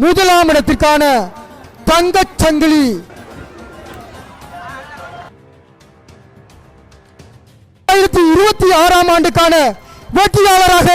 முதலாம் இடத்திற்கான தங்கச் சங்கிலி 2026 ஆண்டுக்கான வெற்றியாளராக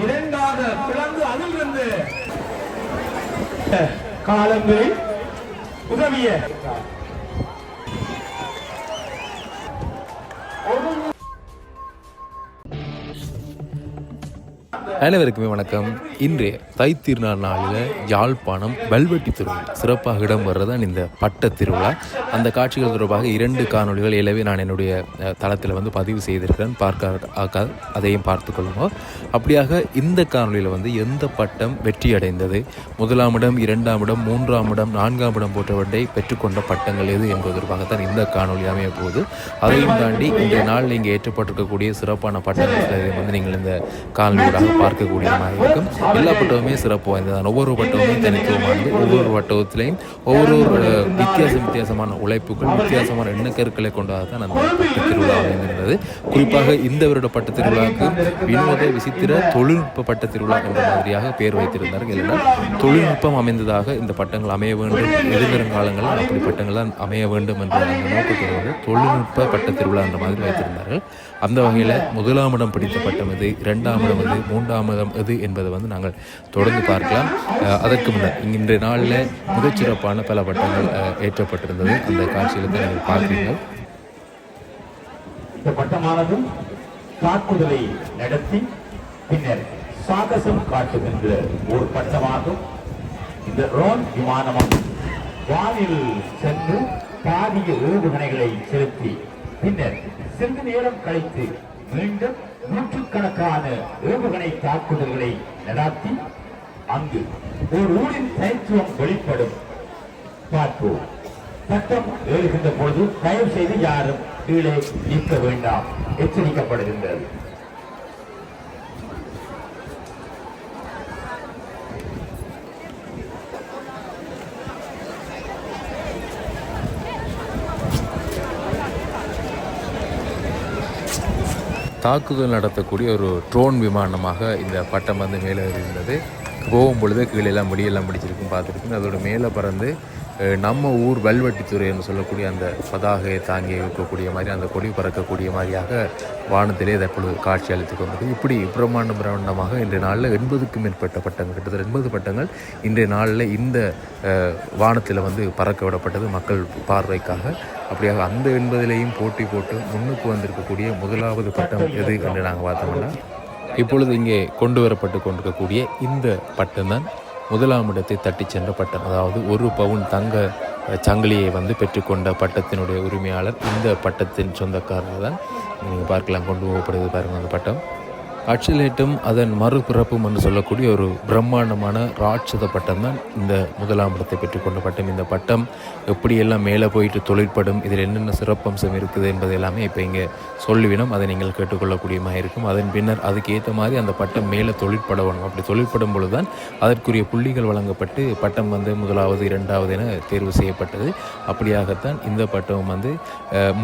இரண்டாவது பிளந்து அதிலிருந்து காலங்களில் உதவிய அனைவருக்குமே வணக்கம். இன்றைய தைத்திருநாள் நாளில் யாழ்ப்பாணம் வெல்வெட்டி திருவிழா சிறப்பாக இடம் வர்றதான் இந்த பட்ட திருவிழா. அந்த காட்சிகள் தொடர்பாக 2 காணொலிகள் எனவே நான் என்னுடைய தளத்தில் பதிவு செய்திருக்கிறேன். பார்க்க அதையும் பார்த்து கொள்ளுங்க. அப்படியாக இந்த காணொலியில் எந்த பட்டம் வெற்றி அடைந்தது, 1ஆம் இடம், 2ஆம் இடம், 3ஆம் இடம், 4ஆம் இடம் போன்றவற்றை பெற்றுக்கொண்ட பட்டங்கள் எது என்பது தொடர்பாகத்தான் இந்த காணொலி அமைய போகுது. அதையும் தாண்டி இன்றைய நாளில் இங்கே ஏற்றப்பட்டிருக்கக்கூடிய சிறப்பான பட்டங்கள் நீங்கள் இந்த காணொலியோட பார்க்கக்கூடிய மாதிரி இருக்கும். எல்லா பட்டமுமே சிறப்பு வாய்ந்ததான். ஒவ்வொரு பட்டமுமே தனித்துவமானது. ஒவ்வொரு பட்டத்திலையும் ஒவ்வொரு வித்தியாசமான உழைப்புகள், வித்தியாசமான எண்ணக்கருக்களை கொண்டதான் அந்த பட்ட திருவிழா அமைந்திருந்தது. குறிப்பாக இந்த வருட பட்ட திருவிழாவுக்கு வினோத விசித்திர தொழில்நுட்ப பட்ட திருவிழா என்ற மாதிரியாக பெயர் வைத்திருந்தார்கள். இல்லைனால் தொழில்நுட்பம் அமைந்ததாக இந்த பட்டங்கள் அமைய வேண்டும், எதிர்காலங்களில் அப்படி பட்டங்கள் தான் அமைய வேண்டும் என்ற அந்த நோக்கத்தோடு தொழில்நுட்ப பட்ட திருவிழா என்ற மாதிரி வைத்திருந்தார்கள். அந்த வகையில் 1ஆம் இடம் பிடித்த பட்டம் எது, 2ஆம் இடம் எது, 3ஆம் இடம் எது என்பதை நாங்கள் தொடர்ந்து பார்க்கலாம். அதற்கு முன்னர் இன்றைய நாளில் மிகச்சிறப்பான பல பட்டங்கள் ஏற்றப்பட்டிருந்தது. அந்த காட்சியில் தான் நீங்கள் பார்க்கிறீர்கள். இந்த பட்டமானது தாக்குதலை நடத்தி பின்னர் சாகசம் காட்டுகின்ற ஒரு பட்டமாகும். இந்த ரோன் விமானம் வானில் சென்று பாதிய ஏவுகணைகளை செலுத்தி பின்னர் சிறிது நேரம் கழித்து மீண்டும் நூற்றுக்கணக்கான ஏவுகணை தாக்குதல்களை நடாத்தி அங்கு ஒரு ஊரின் தனித்துவம் வெளிப்படும். பார்ப்போம். பட்டம் ஏறுகின்ற பொழுது தயவு செய்து யாரும் கீழே நிற்க வேண்டாம், எச்சரிக்கப்படுகின்றது. தாக்குதல் நடத்தக்கூடிய ஒரு ட்ரோன் விமானமாக இந்த பட்டம் மேலே இருந்தது. போகும் பொழுது கீழெல்லாம் முடியெல்லாம் பிடிச்சிருக்கும் பார்த்துருக்குங்க. அதோட மேலே பறந்து நம்ம ஊர் வெல்வெட்டித்துறை என்று சொல்லக்கூடிய அந்த பதாகையை தாங்கி இருக்கக்கூடிய மாதிரி, அந்த கொடி பறக்கக்கூடிய மாதிரியாக வானத்திலே தற்பொழுது காட்சி அளித்து கொண்டது. இப்படி பிரம்மாண்டமாக இன்றைய நாளில் 80க்கும் மேற்பட்ட பட்டங்கள், கிட்டத்தட்ட 80 பட்டங்கள் இன்றைய நாளில் இந்த வானத்தில் பறக்க விடப்பட்டது மக்கள் பார்வைக்காக. அப்படியாக அந்த 80லேயும் போட்டி போட்டு முன்னுக்கு வந்திருக்கக்கூடிய 1ஆவது பட்டம் எது என்று நாங்கள் பார்த்தோம்னா, இப்பொழுது இங்கே கொண்டு வரப்பட்டு கொண்டிருக்கக்கூடிய இந்த பட்டம் தான் 1ஆம் இடத்தை தட்டி சென்ற பட்டம். அதாவது 1 பவுன் தங்க சங்கிலியை பெற்றுக்கொண்ட பட்டத்தினுடைய உரிமையாளர், இந்த பட்டத்தின் சொந்தக்காரர் தான். நீங்கள் பார்க்கலாம், கொண்டு போகப்படுது பாருங்கள் அந்த பட்டம். அச்சிலேட்டும் அதன் மறுபிறப்பும் என்று சொல்லக்கூடிய ஒரு பிரம்மாண்டமான ராட்சத பட்டம் தான் இந்த 1ஆம் இடத்தை பெற்றுக்கொண்ட பட்டம். இந்த பட்டம் எப்படியெல்லாம் மேலே போயிட்டு தொழிற்படும், இதில் என்னென்ன சிறப்பம்சம் இருக்குது என்பது எல்லாமே இப்போ இங்கே சொல்லிவிடும். அதை நீங்கள் கேட்டுக்கொள்ளக்கூடியமாக இருக்கும். அதன் பின்னர் அதுக்கு ஏற்ற மாதிரி அந்த பட்டம் மேலே தொழிற்பட வேணும். அப்படி தொழிற்படும் பொழுது தான் அதற்குரிய புள்ளிகள் வழங்கப்பட்டு பட்டம் 1வது 2வது என தேர்வு செய்யப்பட்டது. அப்படியாகத்தான் இந்த பட்டம்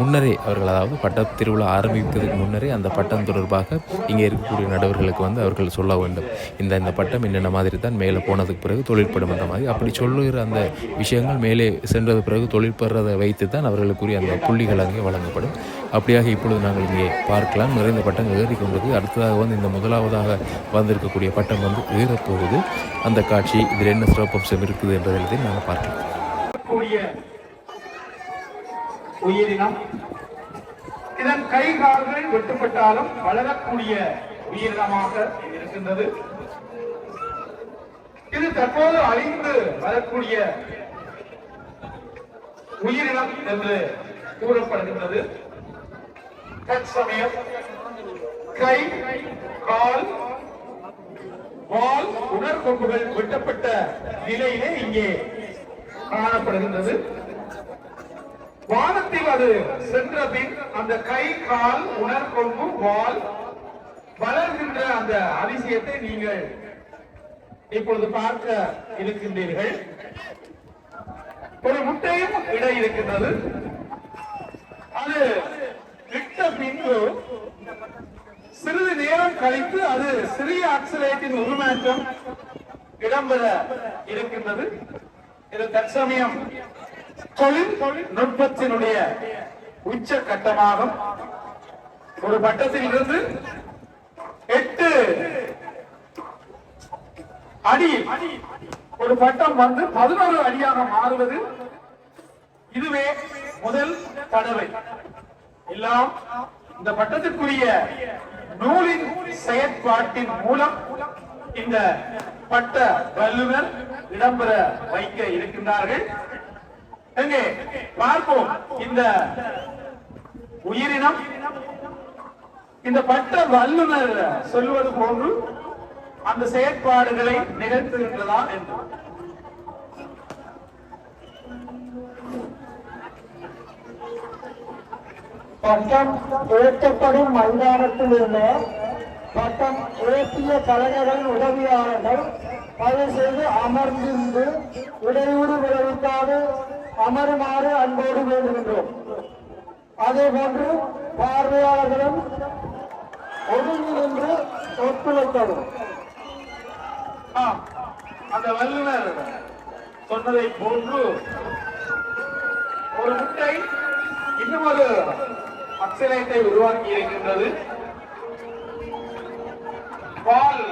முன்னரே அவர்கள், அதாவது பட்ட திருவிழா ஆரம்பிக்கிறதுக்கு முன்னரே அந்த பட்டம் தொடர்பாக இங்கே இருக்கக்கூடிய நடுவர்களுக்கு அவர்கள் சொல்ல வேண்டும். இந்த பட்டம் என்னென்ன மாதிரி தான் மேலே போனதுக்கு பிறகு தொழிற்படும் என்ற மாதிரி அப்படி சொல்லுகிற அந்த விஷயங்கள் மேலே சென்றது பிறகு தொழிற்படுறதை வைத்து தான் அவர்களுக்குரிய அந்த புள்ளிகள் அங்கே வழங்கப்படும். அப்படியாக இப்பொழுது நாங்கள் இங்கே பார்க்கலாம். நிறைந்த பட்டங்கள் ஏறிக்கொண்டது. அடுத்ததாக இந்த 1ஆவதாக வந்திருக்கக்கூடிய பட்டம் ஏறப்போகுது. அந்த காட்சி இதில் என்ன சிறப்பம்சம் இருக்குது என்பதை நாங்கள் பார்க்கலாம். இதன் கை கால்கள் வெட்டுப்பட்டாலும் வளரக்கூடிய உயிரினமாக இருக்கின்றது. இது தற்போது அழிந்து வரக்கூடிய உயிரினம் என்று கூறப்படுகின்றது. தற்சமயம் கை, கால், வால், உணர்கொம்புகள் வெட்டப்பட்ட நிலையிலே இங்கே காணப்படுகின்றது. வானத்தில் அது சென்ற பின் அந்த கை, கால், உணர்கொம்பு, வால் வளர்கின்ற அந்த அதிசயத்தை நீங்கள் இப்பொழுது பார்க்க இருக்கின்றீர்கள். ஒரு முட்டையும் இடை இருக்கின்றது. அது இட்ட பின்பு சிறிது நேரம் கழித்து அது சிறிய ஆக்சிலேட்டின் உருமாற்றம் இடம்பெற இருக்கின்றது. இது தற்சமயம் தொழில்நுட்பத்தினுடைய உச்ச கட்டமாகும். ஒரு பட்டத்தில் இருந்து 8 அடி ஒரு பட்டம் வந்து 11 அடியாக மாறுவது இதுவே முதல் தடவை. எல்லாம் இந்த பட்டத்திற்குரிய நூலின் செயற்பாட்டின் மூலம் இந்த பட்ட வல்லுநர் இடம்பெற வைக்க இருக்கின்றார்கள். எங்கே பார்ப்போம். இந்த உயிரினம் இந்த பட்ட வல்லுநர் சொல்வது போன்று அந்த செயற்பாடுகளை நிகழ்த்துகின்றதா என்று. பட்டம் ஏற்றப்படும் மைதானத்தில் உள்ள பட்டம் ஏற்றிய கலைஞர்களின் உதவியாளர்கள் தயவு செய்து அமர்ந்திருந்து இடையூறு விளைவிக்காது அமருமாறு அன்போடு வேண்டுகின்றோம். அதே போன்று பார்வையாளர்களும் ஒதுங்கி நின்று ஒத்துழைக்கவும். அந்த வல்லுநர் சொன்னதை போன்று ஒரு முட்டை இன்னும் ஒரு அக்சலேட்டை உருவாக்கி இருக்கின்றது. பால்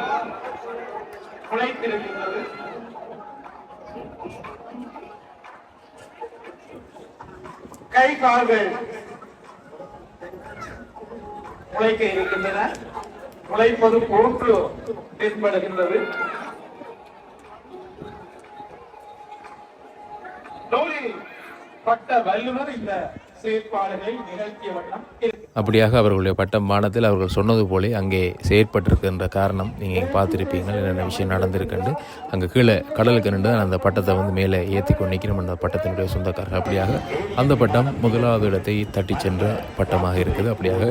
குலைத்திருக்கின்றது. கை கால்கள் முளைக்க இருக்கின்றன. முளைப்பது போன்று தென்படுகின்றது. நூலில் பட்ட வல்லுநர் இந்த செயற்பாடுகளை நிகழ்த்திய வண்ணம் அப்படியாக அவர்களுடைய பட்டம் வானத்தில் அவர்கள் சொன்னது போலே அங்கே செயற்பட்டிருக்கின்ற காரணம் நீங்கள் பார்த்துருப்பீங்க. என்னென்ன விஷயம் நடந்திருக்குண்டு அங்கே கீழே கடலுக்கு நின்று அந்த பட்டத்தை வந்து மேலே ஏற்றி கொண்டு நிற்கணும். அந்த பட்டத்தினுடைய சொந்தக்காரர்கள் அப்படியாக அந்த பட்டம் முதலாவது இடத்தை தட்டி சென்ற பட்டமாக இருக்குது. அப்படியாக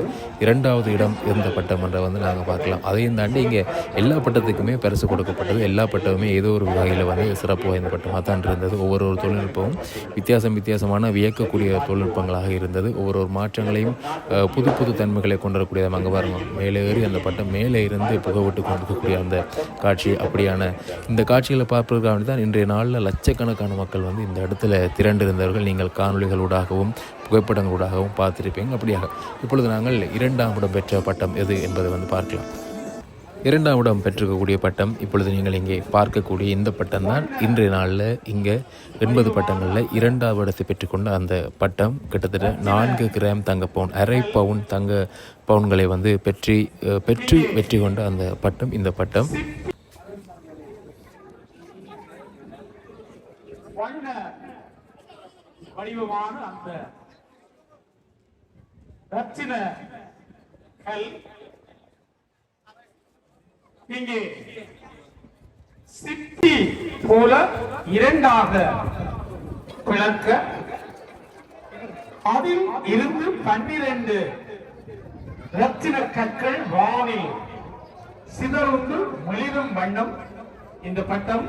2வது இடம் இருந்த பட்டம் என்ற வந்து நாங்கள் பார்க்கலாம். அதையும் தாண்டி இங்கே எல்லா பட்டத்துக்குமே பரிசு கொடுக்கப்பட்டது. எல்லா பட்டமுமே ஏதோ ஒரு வகையில் வந்து சிறப்பு வாய்ந்த பட்டமாக தான் இருந்தது. ஒவ்வொரு தொழில்நுட்பமும் வித்தியாசமான வியக்கக்கூடிய தொழில்நுட்பங்களாக இருந்தது. ஒவ்வொரு மாற்றங்களையும் புது புது தன்மைகளை கொண்டிருக்கக்கூடிய அங்கே பாருங்க மேலே ஏறி அந்த பட்டம் மேலே இருந்து புகவிட்டு கொண்டிருக்கக்கூடிய அந்த காட்சி. அப்படியான இந்த காட்சிகளை பார்ப்பதற்காக தான் இன்றைய நாளில் லட்சக்கணக்கான மக்கள் வந்து இந்த இடத்துல திரண்டிருந்தவர்கள் நீங்கள் காணொலிகளூடாகவும் புகைப்படங்களூடாகவும் பார்த்திருப்பீங்க. அப்படியாக இப்பொழுது நாங்கள் 2ஆம் இடம் பெற்ற பட்டம் எது என்பதை வந்து பார்க்கலாம். 2ஆம் இடம் பெற்றிருக்கக்கூடிய பட்டம் இப்பொழுது நீங்கள் இங்கே பார்க்கக்கூடிய இந்த பட்டம் தான் இன்றைய நாளில் இங்கே 80 பட்டங்களில் 2வது இடத்தை பெற்றுக்கொண்ட அந்த பட்டம். கிட்டத்தட்ட 4 கிராம் தங்க பவுன், அரை பவுன் தங்க பவுன்களை வந்து பெற்று வெற்றி கொண்ட அந்த பட்டம் இந்த பட்டம். வடிவமான அந்த ரத்தின கல் இங்கே சிப்பி போல 2ஆக பிளக்க அதில் இருந்து 12 ரத்தின கற்கள் வானில் சிதறுந்து மிளிரும் வண்ணம் இந்த பட்டம்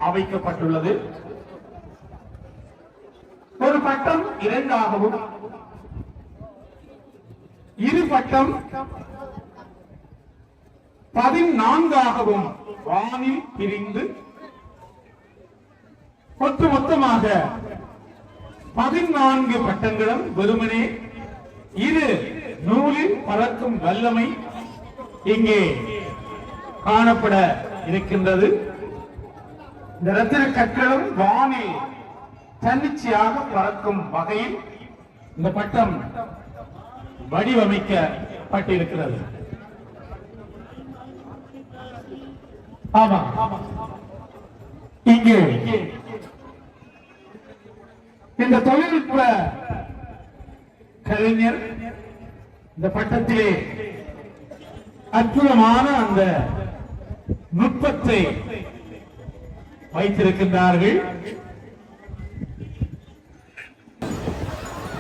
அமைக்கப்பட்டுள்ளது. ஒரு பட்டம் 2ஆகவும் இரு பட்டம் 14ஆகவும் வானில் பிரிந்து மொத்தமாக 14 பட்டங்களும் வெறுமனே இரு நூலில் பறக்கும் வல்லமை இங்கே காணப்பட இருக்கின்றது. இந்த ரத்தின கற்களும் வானில் தன்னிச்சையாக பறக்கும் வகையில் இந்த பட்டம் வடிவமைக்கப்பட்டிருக்கிறது. ஆமா, இங்கே இந்த தொழில்நுட்ப கலைஞர் இந்த பட்டத்திலே அற்புதமான அந்த நுட்பத்தை வைத்திருக்கின்றார்கள்.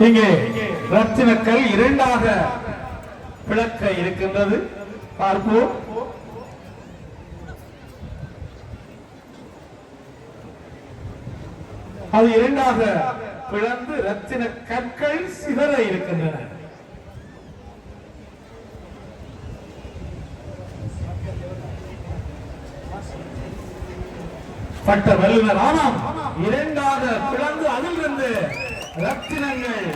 இங்கே ரத்தினக்கல் 2ஆக பிளக்க இருக்கின்றது. பார்ப்போம். அது 2ஆக பிளந்து ரத்தின கற்கள் சிதற இருக்கின்றன. பட்ட வல்லுநர். ஆமாம், இரண்டாக பிளந்து அதிலிருந்து ரத்தினங்கள்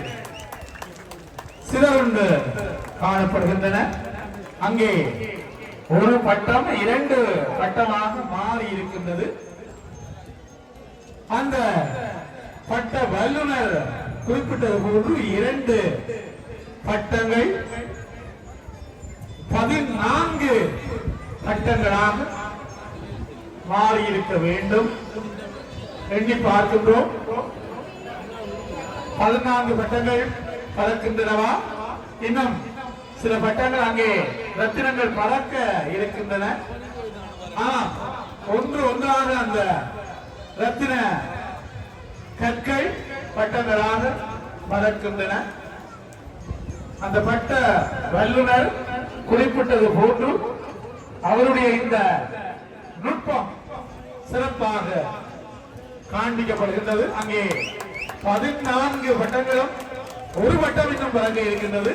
சிதறுண்டு காணப்படுகின்றன. அங்கே ஒரு பட்டம் 2 பட்டமாக மாறி இருக்கின்றது. அந்த பட்ட வல்லுநர் குறிப்பிட்டது போன்று 2 பட்டங்கள் 14 பட்டங்களாக மாறி இருக்க வேண்டும். எண்ணி பார்க்கின்றோம். 14 பட்டங்கள் பறக்கின்றனவா? இன்னும் சில பட்டங்கள் அங்கே ரத்தினங்கள் பறக்க இருக்கின்றன. ஒன்றாக அந்த ரத்தின கற்கள் பட்டங்களாக பறக்கின்றன. அந்த பட்ட வல்லுநர் குறிப்பிட்டது போன்று அவருடைய இந்த நுட்பம் சிறப்பாக காண்பிக்கப்படுகின்றது. அங்கே 14 பட்டங்களும் ஒரு பட்டம் இன்னும் பறக்க இருக்கின்றது.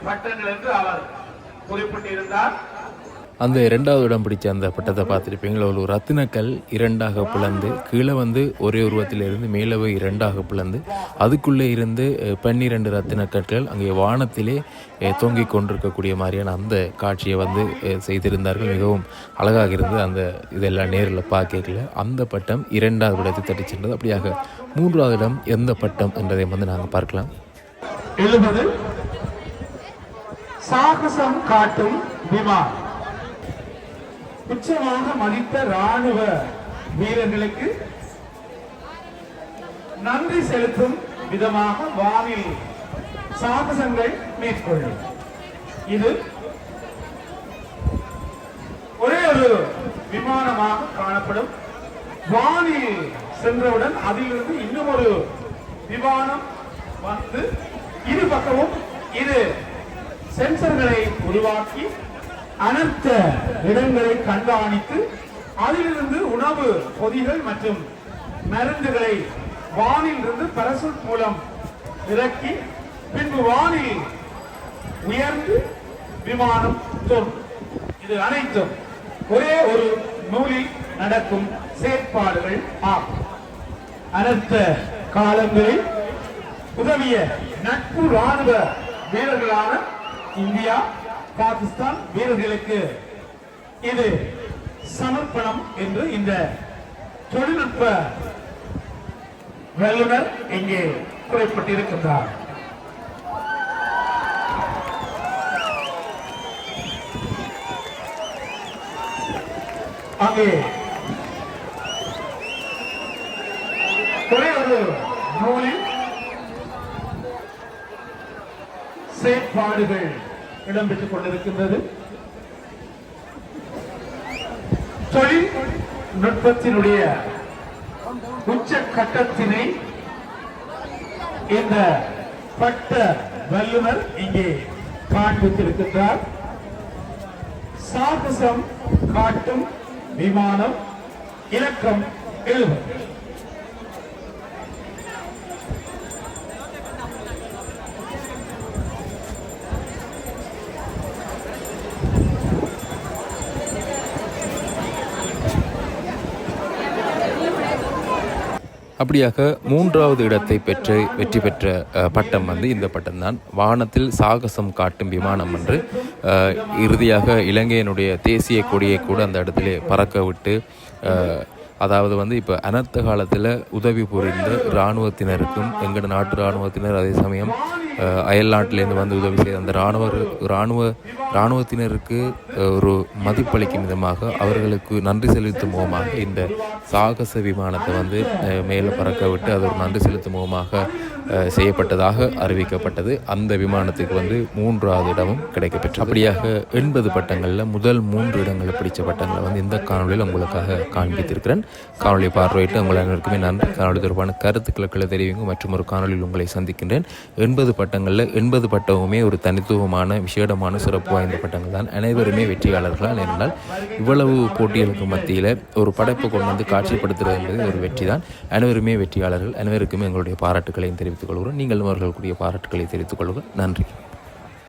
பட்டங்கள் என்று அவர் குறிப்பிட்டிருந்தார். அந்த 2வது இடம் பிடிச்ச அந்த பட்டத்தை பார்த்துருப்பீங்களா? ஒரு ரத்தினக்கல் 2ஆக பிளந்து கீழே வந்து ஒரே உருவத்திலிருந்து மேலே 2ஆக பிளந்து அதுக்குள்ளே இருந்து 12 ரத்தினக்கற்கள் அங்கே வானத்திலே தொங்கிக் கொண்டிருக்கக்கூடிய மாதிரியான அந்த காட்சியை வந்து செய்திருந்தார்கள். மிகவும் அழகாக இருந்தது. அந்த இதெல்லாம் நேரில் பார்க்கல. அந்த பட்டம் 2வது இடத்தை தட்டி சென்றது. அப்படியாக 3வது இடம் எந்த பட்டம் என்றதை வந்து நாங்கள் பார்க்கலாம். எழுபது சாகசம் காட்டும் விமானம். உச்சமாக மதித்த ராணுவ வீரர்களுக்கு நன்றி செலுத்தும் விதமாக வானில் சாகசங்கள் மேற்கொள்ளும். இது ஒரே ஒரு விமானமாக காணப்படும். வானில் சென்றவுடன் அதிலிருந்து இன்னும் ஒரு விமானம் வந்து இரு பக்கமும் இது சென்சர்களை உருவாக்கி அனர்த்த இடங்களை கண்காணித்து அதிலிருந்து உணவு பொதிகள் மற்றும் மருந்துகளை வானில் இருந்து பரசூட் மூலம் இறக்கி பின்பு வானில் உயர்ந்து விமானம் தோன்றும். இது அனைத்தும் ஒரே ஒரு நூலில் நடக்கும் செயற்பாடுகள் ஆகும். அனர்த்த காலங்களில் உதவிய நட்பு ராணுவ வீரர்களான இந்தியா, பாகிஸ்தான் வீரர்களுக்கு இது சமர்ப்பணம் என்று இந்த தொழில்நுட்ப வல்லுநர் இங்கே குறிப்பிட்டிருக்கின்றார். அங்கே ஒரே ஒரு நூலில் செயற்பாடுகள் இடம்பெற்றுக் கொண்டிருக்கின்றது. தொழில்நுட்பத்தினுடைய உச்ச கட்டத்தினை இந்த பட்ட வல்லுநர் இங்கே காண்பித்திருக்கின்றார். சாகசம் காட்டும் விமானம் இலக்கம் 70. அப்படியாக 3வது இடத்தை வெற்றி பெற்ற பட்டம் வந்து இந்த பட்டம்தான். வானத்தில் சாகசம் காட்டும் விமானம் என்று இறுதியாக இலங்கையினுடைய தேசிய கொடியை கூட அந்த இடத்திலே பறக்க விட்டு, அதாவது வந்து இப்போ அனர்த்த காலத்தில் உதவி புரிந்த இராணுவத்தினருக்கும் எங்களோட நாட்டு இராணுவத்தினர் அதே சமயம் அயல் நாட்டிலேருந்து வந்து உதவி செய்த அந்த இராணுவத்தினருக்கு ஒரு மதிப்பளிக்கும் விதமாக அவர்களுக்கு நன்றி செலுத்தும் முகமாக இந்த சாகச விமானத்தை வந்து மேலே பறக்க விட்டு அது ஒரு நன்றி செலுத்தும் முகமாக செய்யப்பட்டதாக அறிவிக்கப்பட்டது. அந்த விமானத்துக்கு வந்து 3வது இடமும் கிடைக்கப்பெற்றது. அப்படியாக 80 பட்டங்களில் முதல் 3 இடங்களை பிடிச்ச பட்டங்களை வந்து இந்த காணொலியில் உங்களுக்காக காண்பித்திருக்கிறேன். காணொலி பார்வையிட்டு உங்கள் அனைவருக்குமே நன்றி. காணொலி தொடர்பான கருத்துக்களை தெரிவிங்க. மற்றும் ஒரு காணொலியில் உங்களை சந்திக்கின்றேன். 80 பட்டங்களில் 80 பட்டமுமே ஒரு தனித்துவமான விசேடமான சிறப்பு வாய்ந்த பட்டங்கள் தான். அனைவருமே வெற்றியாளர்களால். ஏனென்றால் இவ்வளவு போட்டிகளுக்கு மத்தியில் ஒரு படைப்பை கொண்டு வந்து காட்சிப்படுத்துகிறது என்பது ஒரு வெற்றி தான். அனைவருமே வெற்றியாளர்கள். அனைவருக்குமே எங்களுடைய பாராட்டுக்களையும் தெரிவித்துக் கொள்கிறோம். நீங்கள் அவர்களுடைய பாராட்டுக்களை தெரிவித்துக் கொள்கிறோம். நன்றி.